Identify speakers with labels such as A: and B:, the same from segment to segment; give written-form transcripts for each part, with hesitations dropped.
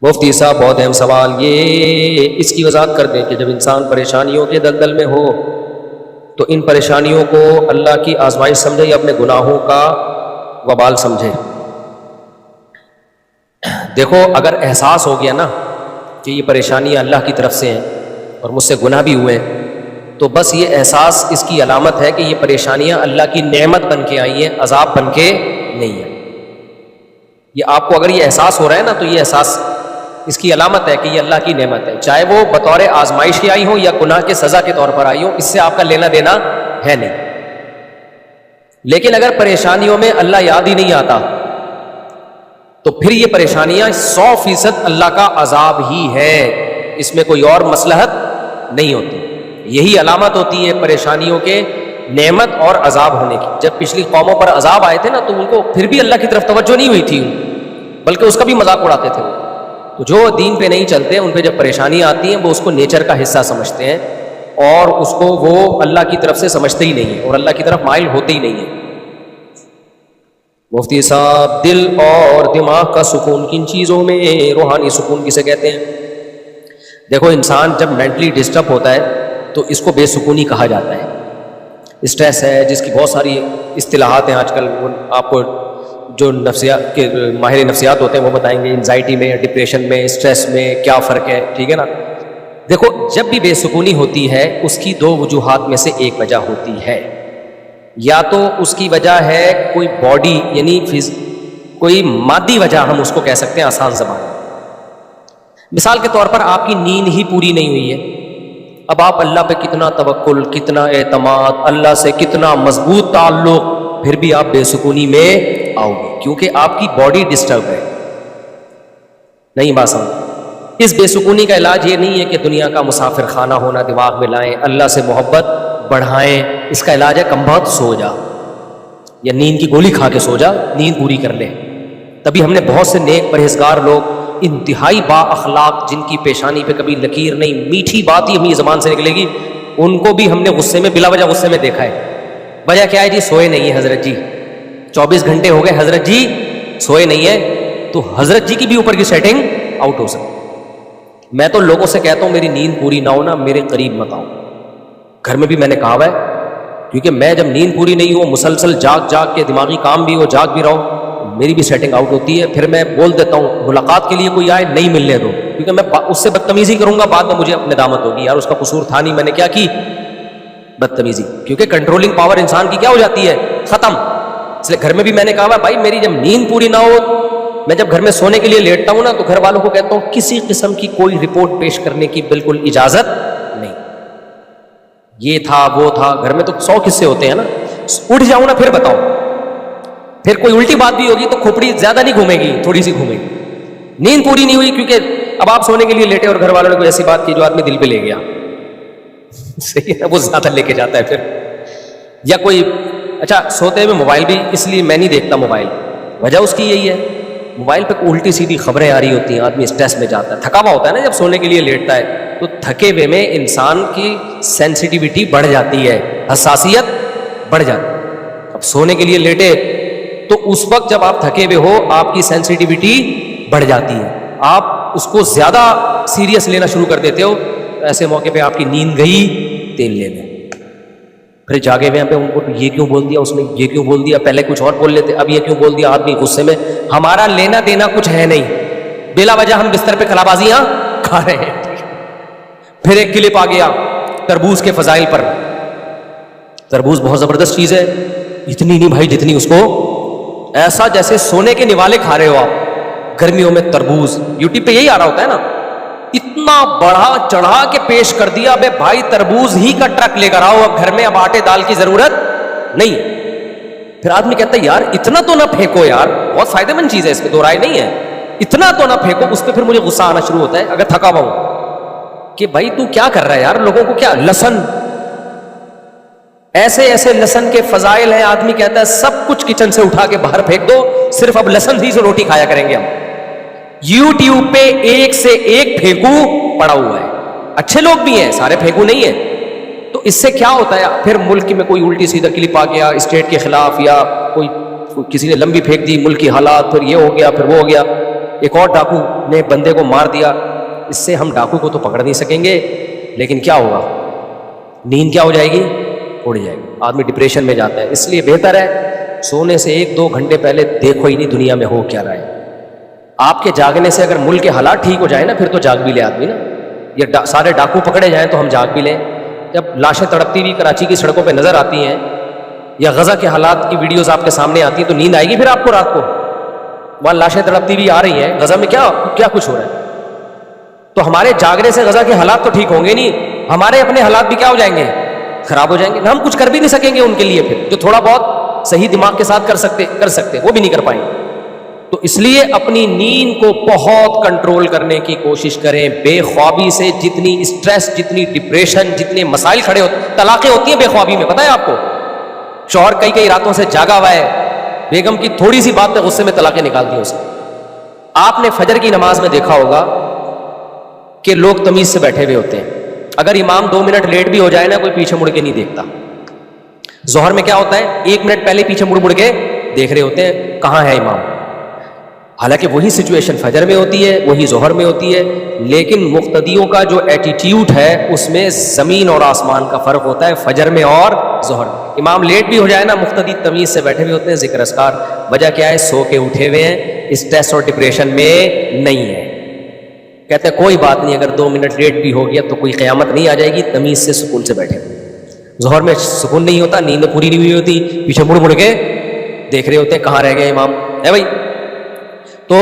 A: مفتی صاحب بہت اہم سوال، یہ اس کی وضاحت کر دیں کہ جب انسان پریشانیوں کے دلدل میں ہو تو ان پریشانیوں کو اللہ کی آزمائش سمجھے یا اپنے گناہوں کا وبال سمجھے؟ دیکھو، اگر احساس ہو گیا نا کہ یہ پریشانیاں اللہ کی طرف سے ہیں اور مجھ سے گناہ بھی ہوئے ہیں، تو بس یہ احساس اس کی علامت ہے کہ یہ پریشانیاں اللہ کی نعمت بن کے آئی ہیں، عذاب بن کے نہیں ہیں۔ یہ آپ کو اگر یہ احساس ہو رہا ہے نا، تو یہ احساس اس کی علامت ہے کہ یہ اللہ کی نعمت ہے، چاہے وہ بطور آزمائش کی آئی ہو یا گناہ کے سزا کے طور پر آئی ہو، اس سے آپ کا لینا دینا ہے نہیں۔ لیکن اگر پریشانیوں میں اللہ یاد ہی نہیں آتا تو پھر یہ پریشانیاں 100% اللہ کا عذاب ہی ہے، اس میں کوئی اور مصلحت نہیں ہوتی۔ یہی علامت ہوتی ہے پریشانیوں کے نعمت اور عذاب ہونے کی۔ جب پچھلی قوموں پر عذاب آئے تھے نا، تو ان کو پھر بھی اللہ کی طرف توجہ نہیں ہوئی تھی، بلکہ اس کا بھی مذاق اڑاتے تھے۔ تو جو دین پہ نہیں چلتے، ان پہ جب پریشانیاں آتی ہیں، وہ اس کو نیچر کا حصہ سمجھتے ہیں اور اس کو وہ اللہ کی طرف سے سمجھتے ہی نہیں ہیں اور اللہ کی طرف مائل ہوتے ہی نہیں ہیں۔ مفتی صاحب، دل اور دماغ کا سکون کن چیزوں میں روحانی سکون کسے کہتے ہیں؟ دیکھو، انسان جب مینٹلی ڈسٹرب ہوتا ہے تو اس کو بے سکونی کہا جاتا ہے۔ اسٹریس ہے، جس کی بہت ساری اصطلاحات ہیں آج کل، آپ کو جو نفسیات کے ماہر نفسیات ہوتے ہیں وہ بتائیں گے، انزائٹی میں، ڈپریشن میں، اسٹریس میں کیا فرق ہے، ٹھیک ہے نا؟ دیکھو، جب بھی بے سکونی ہوتی ہے، اس کی دو وجوہات میں سے ایک وجہ ہوتی ہے۔ یا تو اس کی وجہ ہے کوئی باڈی، یعنی کوئی مادی وجہ، ہم اس کو کہہ سکتے ہیں آسان زبان میں۔ مثال کے طور پر آپ کی نیند ہی پوری نہیں ہوئی ہے، اب آپ اللہ پہ کتنا توکل، کتنا اعتماد، اللہ سے کتنا مضبوط تعلق، پھر بھی آپ بے سکونی میں آؤ گے، کیونکہ آپ کی باڈی ڈسٹرب ہے۔ نہیں بات سمجھ؟ اس بے سکونی کا علاج یہ نہیں ہے کہ دنیا کا مسافر خانہ ہونا دماغ میں لائیں، اللہ سے محبت بڑھائیں۔ اس کا علاج ہے کم بخت سو جا، یا نیند کی گولی کھا کے سو جا، نیند پوری کر لے۔ تبھی ہم نے بہت سے نیک پرہیزگار لوگ، انتہائی با اخلاق، جن کی پیشانی پہ کبھی لکیر نہیں، میٹھی بات ہی اپنی زبان سے نکلے گی، ان کو بھی ہم نے غصے میں، بلا وجہ غصے میں دیکھا ہے۔ وجہ کیا ہے جی؟ سوئے نہیں ہے حضرت جی، 24 گھنٹے ہو گئے حضرت جی سوئے نہیں ہے، تو حضرت جی کی بھی اوپر کی سیٹنگ آؤٹ ہو سکتی۔ میں تو لوگوں سے کہتا ہوں میری نیند پوری نہ ہونا میرے قریب مت آؤ۔ گھر میں بھی میں نے کہا ہے، کیونکہ میں جب نیند پوری نہیں ہو، مسلسل جاگ جاگ کے دماغی کام بھی ہو، جاگ بھی رہو، میری بھی سیٹنگ آؤٹ ہوتی ہے۔ پھر میں بول دیتا ہوں ملاقات کے لیے کوئی آئے نہیں ملنے دو، کیونکہ میں اس سے بدتمیزی کروں گا، بعد میں مجھے ندامت ہوگی، یار اس کا قصور تھا نہیں، میں نے کیا کی؟ بدتمیزی۔ کیونکہ کنٹرولنگ پاور انسان کی کیا ہو جاتی ہے؟ ختم۔ اس لیے گھر میں بھی میں نے کہا ہے بھائی میری جب نیند پوری نہ ہو، میں جب گھر میں سونے کے لیے لیٹتا ہوں نا، تو گھر والوں کو کہتا ہوں کسی قسم کی کوئی رپورٹ پیش کرنے کی بالکل اجازت نہیں۔ یہ تھا وہ تھا، گھر میں تو 100 قصے ہوتے ہیں نا، اٹھ جاؤں نا پھر بتاؤ، پھر کوئی الٹی بات بھی ہوگی تو کھوپڑی زیادہ نہیں گھومے گی، تھوڑی سی گھومے گی۔ نیند پوری نہیں ہوئی کیونکہ اب آپ سونے کے لیے لیٹے اور گھر والوں نے کوئی ایسی بات کی جو آدمی دل پہ لے گیا، صحیح ہے، وہ زیادہ لے کے جاتا ہے پھر۔ یا کوئی، اچھا سوتے ہوئے موبائل بھی اس لیے میں نہیں دیکھتا موبائل، وجہ اس کی یہی ہے، موبائل پہ الٹی سیدھی خبریں آ رہی ہوتی ہیں، آدمی اسٹریس میں جاتا ہے، تھکا ہوا ہوتا ہے نا جب سونے کے لیے لیٹتا ہے، تو تھکے ہوئے میں انسان کی سینسٹیوٹی بڑھ جاتی ہے، حساسیت بڑھ جاتی ہے۔ اب سونے کے لیے لیٹے تو اس وقت جب آپ تھکے ہوئے ہو، آپ کی سینسٹیوٹی بڑھ جاتی ہے، آپ اس کو زیادہ سیریس لینا شروع کر دیتے ہو، ایسے موقع پہ آپ کی نیند گئی تیل لینے، پھر جاگے ہوئے ہیں پہ ان کو یہ کیوں بول دیا اس نے، یہ کیوں بول دیا، پہلے کچھ اور بول لیتے اب یہ کیوں بول دیا، آدمی غصے میں، ہمارا لینا دینا کچھ ہے نہیں، بلا وجہ ہم بستر پہ کلابازیاں کھا رہے ہیں۔ پھر ایک کلپ آ گیا تربوز کے فضائل پر، تربوز بہت زبردست چیز ہے، اتنی نہیں بھائی جتنی اس کو، ایسا جیسے سونے کے نوالے کھا رہے ہو آپ گرمیوں میں تربوز، یوٹیوب پہ یہی آ رہا ہوتا ہے نا، اتنا بڑا چڑھا کے پیش کر دیا، بے بھائی تربوز ہی کا ٹرک لے کر آؤ اب گھر میں، اب آٹے دال کی ضرورت نہیں۔ پھر آدمی کہتا ہے یار اتنا تو نہ پھینکو یار، بہت فائدہ مند چیز ہے، اس میں دو رائے نہیں ہے، اتنا تو نہ پھینکو۔ اس پہ پھر مجھے غصہ آنا شروع ہوتا ہے اگر تھکا ہوا ہوں کہ بھائی تو کیا کر رہا ہے یار، لوگوں کو کیا، لہسن، ایسے ایسے لہسن کے فضائل ہیں، آدمی کہتا ہے سب کچھ کچن سے اٹھا کے باہر پھینک دو، صرف اب لہسن ہی سے روٹی کھایا کریں گے ہم۔ یوٹیوب پہ ایک سے ایک پھینکو پڑا ہوا ہے، اچھے لوگ بھی ہیں، سارے پھینکو نہیں ہیں۔ تو اس سے کیا ہوتا ہے، پھر ملک میں کوئی الٹی سیدھا کلپ آ گیا اسٹیٹ کے خلاف، یا کوئی کسی نے لمبی پھینک دی، ملک کی حالات، پھر یہ ہو گیا، پھر وہ ہو گیا، ایک اور ڈاکو نے بندے کو مار دیا. اس سے ہم ڈاکو کو تو پکڑ نہیں سکیں گے, لیکن کیا ہوگا, نیند کیا ہو جائے گی, اڑ جائے گی, آدمی ڈپریشن میں جاتا ہے. اس لیے بہتر ہے سونے سے 1-2 گھنٹے پہلے دیکھو ہی نہیں دنیا میں ہو کیا رہا ہے. آپ کے جاگنے سے اگر ملک کے حالات ٹھیک ہو جائیں نا, پھر تو جاگ بھی لے آدمی نا. یہ سارے ڈاکو پکڑے جائیں تو ہم جاگ بھی لیں. جب لاشیں تڑپتی ہوئی کراچی کی سڑکوں پہ نظر آتی ہیں, یا غزہ کے حالات کی ویڈیوز آپ کے سامنے آتی ہیں, تو نیند آئے گی پھر آپ کو رات کو؟ وہاں لاشیں تڑپتی ہوئی آ رہی ہیں, غزہ میں کیا کچھ ہو رہا ہے. تو ہمارے جاگنے سے غزہ کے حالات تو ٹھیک ہوں گے نہیں, ہمارے اپنے حالات بھی کیا ہو جائیں گے, خراب ہو جائیں گے. ہم کچھ کر بھی نہیں سکیں گے ان کے لیے, پھر جو تھوڑا بہت صحیح دماغ کے ساتھ کر سکتے وہ بھی نہیں کر پائیں گے. تو اس لیے اپنی نیند کو بہت کنٹرول کرنے کی کوشش کریں. بے خوابی سے جتنی اسٹریس, جتنی ڈپریشن, جتنے مسائل کھڑے ہوتے, طلاقیں ہوتی ہیں بے خوابی میں, پتہ ہے آپ کو. شوہر کئی راتوں سے جاگا ہوا ہے, بیگم کی تھوڑی سی بات پہ غصے میں طلاقیں نکال دی اسے. آپ نے فجر کی نماز میں دیکھا ہوگا کہ لوگ تمیز سے بیٹھے ہوئے ہوتے ہیں. اگر امام 2 منٹ لیٹ بھی ہو جائے نا, کوئی پیچھے مڑ کے نہیں دیکھتا. ظہر میں کیا ہوتا ہے, 1 منٹ پہلے پیچھے مڑ کے دیکھ رہے ہوتے ہیں کہاں ہے امام. حالانکہ وہی سچویشن فجر میں ہوتی ہے, وہی ظہر میں ہوتی ہے, لیکن مقتدیوں کا جو ایٹیٹیوڈ ہے اس میں زمین اور آسمان کا فرق ہوتا ہے, فجر میں اور ظہر میں. امام لیٹ بھی ہو جائے نا, مقتدی تمیز سے بیٹھے ہوئے ہوتے ہیں, ذکر اذکار. وجہ کیا ہے, سو کے اٹھے ہوئے ہیں, اسٹریس اور ڈپریشن میں نہیں ہے. کہتے ہیں کوئی بات نہیں, اگر 2 منٹ لیٹ بھی ہو گیا تو کوئی قیامت نہیں آ جائے گی, تمیز سے سکون سے بیٹھے. ظہر میں سکون نہیں ہوتا, نیند پوری نہیں ہوئی ہوتی, پیچھے مڑ کے دیکھ رہے ہوتے ہیں کہاں رہ گئے امام ہے بھائی. تو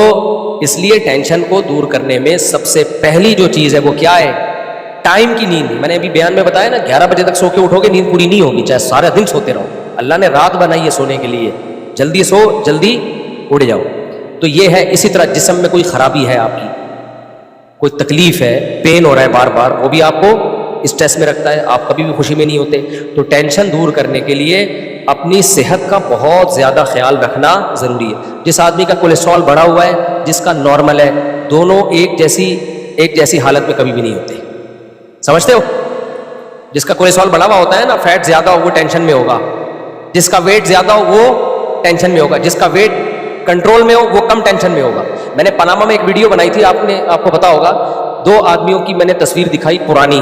A: اس لیے ٹینشن کو دور کرنے میں سب سے پہلی جو چیز ہے وہ کیا ہے, ٹائم کی نیند. میں نے ابھی بیان میں بتایا نا, 11 بجے تک سو کے اٹھو گے نیند پوری نہیں ہوگی, چاہے سارا دن سوتے رہو. اللہ نے رات بنائی ہے سونے کے لیے, جلدی سو جلدی اڑ جاؤ. تو یہ ہے. اسی طرح جسم میں کوئی خرابی ہے آپ کی, کوئی تکلیف ہے, پین ہو رہا ہے بار بار, وہ بھی آپ کو اسٹریس میں رکھتا ہے, آپ کبھی بھی خوشی میں نہیں ہوتے. تو ٹینشن دور کرنے کے لیے اپنی صحت کا بہت زیادہ خیال رکھنا ضروری ہے. جس آدمی کا کولیسٹرول بڑھا ہوا ہے, جس کا نارمل ہے, دونوں ایک جیسی حالت میں کبھی بھی نہیں ہوتے. سمجھتے ہو؟ جس کا کولیسٹرول بڑھا ہوا ہوتا ہے نا, فیٹ زیادہ ہو وہ ٹینشن میں ہوگا, جس کا ویٹ زیادہ ہو وہ ٹینشن میں ہوگا, جس کا ویٹ کنٹرول میں ہو وہ کم ٹینشن میں ہوگا. میں نے پاناما میں ایک ویڈیو بنائی تھی, آپ کو پتا ہوگا, 2 آدمیوں کی میں نے تصویر دکھائی, پرانی,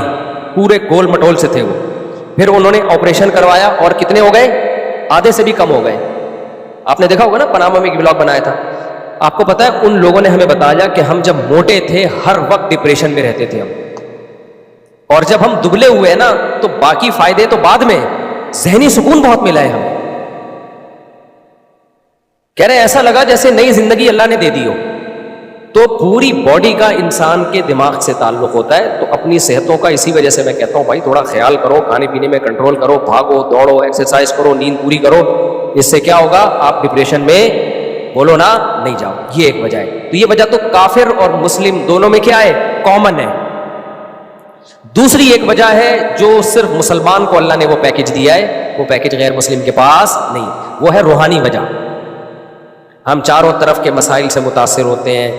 A: پورے گول مٹول سے تھے وہ. پھر انہوں نے آپریشن کروایا اور کتنے ہو گئے, آدھے سے بھی کم ہو گئے. آپ نے دیکھا ہوگا نا, پاناما میں ایک ولاگ بنایا تھا. آپ کو پتا ہے ان لوگوں نے ہمیں بتایا کہ ہم جب موٹے تھے ہر وقت ڈپریشن میں رہتے تھے ہم, اور جب ہم دبلے ہوئے ہیں نا تو باقی فائدے تو بعد میں, ذہنی سکون بہت ملا ہے ہمیں. کہہ رہے ایسا لگا جیسے نئی زندگی اللہ نے دے دی ہو. تو پوری باڈی کا انسان کے دماغ سے تعلق ہوتا ہے. تو اپنی صحتوں کا اسی وجہ سے میں کہتا ہوں بھائی تھوڑا خیال کرو, کھانے پینے میں کنٹرول کرو, بھاگو دوڑو, ایکسرسائز کرو, نیند پوری کرو. اس سے کیا ہوگا, آپ ڈپریشن میں بولو نا نہیں جاؤ. یہ ایک وجہ ہے. تو یہ وجہ تو کافر اور مسلم دونوں میں کیا ہے, کامن ہے. دوسری ایک وجہ ہے جو صرف مسلمان کو اللہ نے وہ پیکج دیا ہے, وہ پیکج غیر مسلم کے پاس نہیں, وہ ہے روحانی وجہ. ہم چاروں طرف کے مسائل سے متاثر ہوتے ہیں,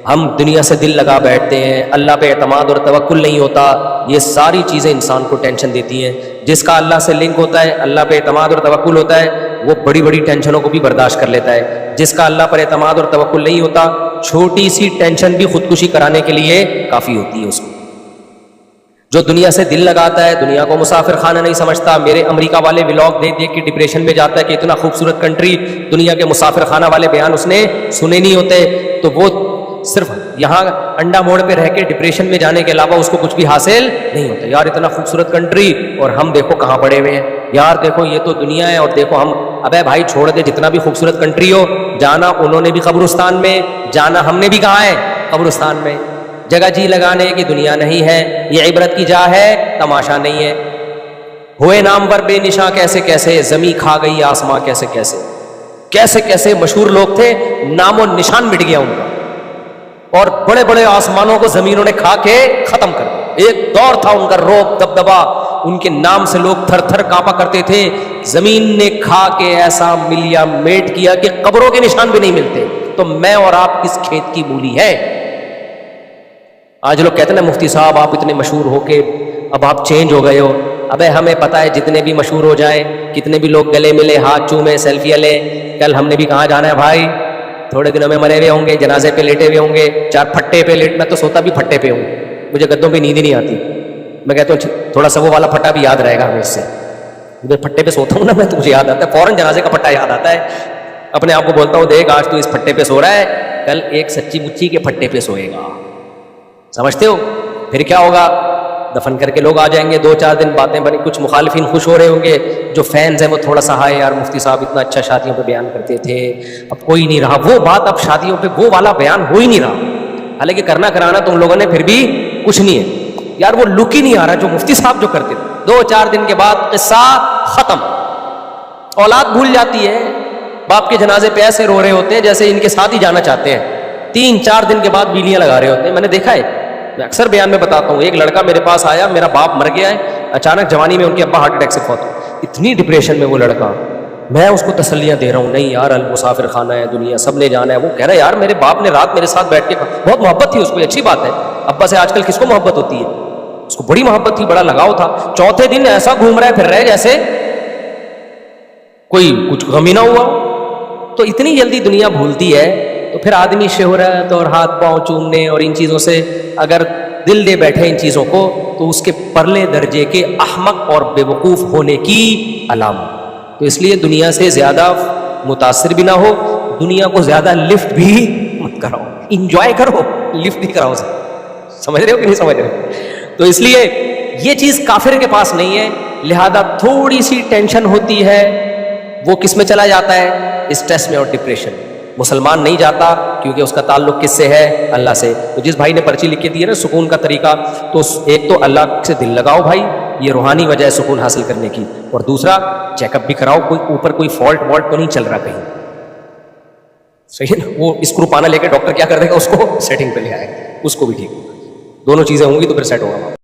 A: ہم دنیا سے دل لگا بیٹھتے ہیں, اللہ پہ اعتماد اور توکل نہیں ہوتا. یہ ساری چیزیں انسان کو ٹینشن دیتی ہیں. جس کا اللہ سے لنک ہوتا ہے, اللہ پہ اعتماد اور توکل ہوتا ہے, وہ بڑی بڑی ٹینشنوں کو بھی برداشت کر لیتا ہے. جس کا اللہ پر اعتماد اور توکل نہیں ہوتا, چھوٹی سی ٹینشن بھی خودکشی کرانے کے لیے کافی ہوتی ہے اس کو. جو دنیا سے دل لگاتا ہے, دنیا کو مسافر خانہ نہیں سمجھتا, میرے امریکہ والے ولاگ دیکھ دیکھ کے ڈپریشن میں جاتا ہے کہ اتنا خوبصورت کنٹری, دنیا کے مسافر خانہ والے بیان اس نے سنے نہیں ہوتے, تو وہ صرف یہاں انڈا موڑ پہ رہ کے ڈپریشن میں جانے کے علاوہ اس کو کچھ بھی حاصل نہیں ہوتا. یار اتنا خوبصورت کنٹری اور ہم دیکھو کہاں پڑے ہوئے ہیں, یار دیکھو یہ تو دنیا ہے اور دیکھو ہم. ابے بھائی چھوڑ دے, جتنا بھی خوبصورت کنٹری ہو, جانا انہوں نے بھی قبرستان میں, جانا ہم نے بھی کہاں ہے, قبرستان میں. جگہ جی لگانے کی دنیا نہیں ہے, یہ عبرت کی جا ہے, تماشا نہیں ہے. ہوئے نامور بے نشاں کیسے کیسے, زمیں کھا گئی آسماں کیسے کیسے, کیسے کیسے مشہور لوگ تھے, نام و نشان مٹ گیا ان کا, اور بڑے بڑے آسمانوں کو زمینوں نے کھا کے ختم کر دیا. ایک دور تھا ان کا روب دبدبا, ان کے نام سے لوگ تھر تھر کانپا کرتے تھے. زمین نے کھا کے ایسا ملیا میٹ کیا کہ قبروں کے نشان بھی نہیں ملتے. تو میں اور آپ کس کھیت کی مولی ہے؟ آج لوگ کہتے ہیں نا مفتی صاحب آپ اتنے مشہور ہو کے اب آپ چینج ہو گئے ہو. ابے ہمیں پتہ ہے جتنے بھی مشہور ہو جائیں, کتنے بھی لوگ گلے ملے, ہاتھ چومے, سیلفیاں لیں, کل ہم نے بھی کہاں جانا ہے بھائی, تھوڑے دنوں میں مرے ہوئے ہوں گے, جنازے پہ لیٹے ہوئے ہوں گے, 4 پھٹے پہ لیٹ, میں تو سوتا بھی پھٹے پہ ہوں, مجھے گدوں پہ نیند ہی نہیں آتی. میں کہتا ہوں تھوڑا سا وہ والا پھٹا بھی یاد رہے گا ہمیں اس سے, میں پھٹے پہ سوتا ہوں نا, میں تو مجھے یاد آتا ہے فوراً جنازے کا پھٹا یاد آتا ہے. اپنے آپ کو بولتا ہوں دیکھ آج تو اس پھٹے پہ سو رہا ہے, کل ایک سچی مچی کے پھٹے پہ سوئے گا. سمجھتے ہو؟ پھر کیا ہوگا, دفن کر کے لوگ آ جائیں گے, 2-4 دن باتیں بنی, کچھ مخالفین خوش ہو رہے ہوں گے, جو فینز ہیں وہ تھوڑا سا ہائے یار مفتی صاحب اتنا اچھا شادیوں پہ بیان کرتے تھے, اب کوئی نہیں رہا وہ بات, اب شادیوں پہ وہ والا بیان ہو ہی نہیں رہا. حالانکہ کرنا کرانا تم لوگوں نے پھر بھی کچھ نہیں ہے یار, وہ لک ہی نہیں آ رہا جو مفتی صاحب جو کرتے تھے. 2-4 دن کے بعد قصہ ختم, اولاد بھول جاتی ہے, باپ کے جنازے پہ ایسے رو رہے ہوتے ہیں جیسے ان کے ساتھ ہی جانا چاہتے ہیں, 3-4 دن کے بعد بیلیاں لگا رہے ہوتے ہیں. میں نے دیکھا ہے, میں اکثر بیان میں بتاتا ہوں, ایک لڑکا میرے پاس آیا, میرا باپ مر گیا ہے, اچانک جوانی میں ان کے ابا ہارٹ اٹیک سے فوت ہو, اتنی ڈپریشن میں وہ لڑکا, میں اس کو تسلیاں دے رہا ہوں, نہیں یار المسافر خانہ ہے دنیا, سب نے جانا ہے. وہ کہہ رہا ہے یار میرے باپ نے رات میرے ساتھ بیٹھ کے, بہت محبت تھی اس کو, اچھی بات ہے, ابا سے آج کل کس کو محبت ہوتی ہے, اس کو بڑی محبت تھی, بڑا لگاؤ تھا. چوتھے دن ایسا گھوم رہا ہے پھر رہے جیسے کوئی کچھ غم ہی نہ ہوا. تو اتنی جلدی دنیا بھولتی ہے, تو پھر آدمی شہرت اور ہاتھ پاؤں چومنے اور ان چیزوں سے اگر دل دے بیٹھے ان چیزوں کو, تو اس کے پرلے درجے کے احمق اور بے وقوف ہونے کی علامت. تو اس لیے دنیا سے زیادہ متاثر بھی نہ ہو, دنیا کو زیادہ لفٹ بھی مت کراؤ, انجوائے کرو, لفٹ بھی کراؤ. سمجھ رہے ہو کہ نہیں سمجھ رہے ہو؟ تو اس لیے یہ چیز کافر کے پاس نہیں ہے, لہذا تھوڑی سی ٹینشن ہوتی ہے, وہ کس میں چلا جاتا ہے, اسٹریس میں اور ڈپریشن. مسلمان نہیں جاتا کیونکہ اس کا تعلق کس سے ہے, اللہ سے. تو جس بھائی نے پرچی لکھ کے دی ہے نا سکون کا طریقہ, تو ایک تو اللہ سے دل لگاؤ بھائی, یہ روحانی وجہ ہے سکون حاصل کرنے کی, اور دوسرا چیک اپ بھی کراؤ, کوئی اوپر کوئی فالٹ والٹ تو نہیں چل رہا کہیں. صحیح ہے نا, وہ اسکرو پانا لے کے ڈاکٹر کیا کر دے گا, اس کو سیٹنگ پہ لے آئے گا, اس کو بھی ٹھیک. دونوں چیزیں ہوں گی تو پھر سیٹ ہوگا.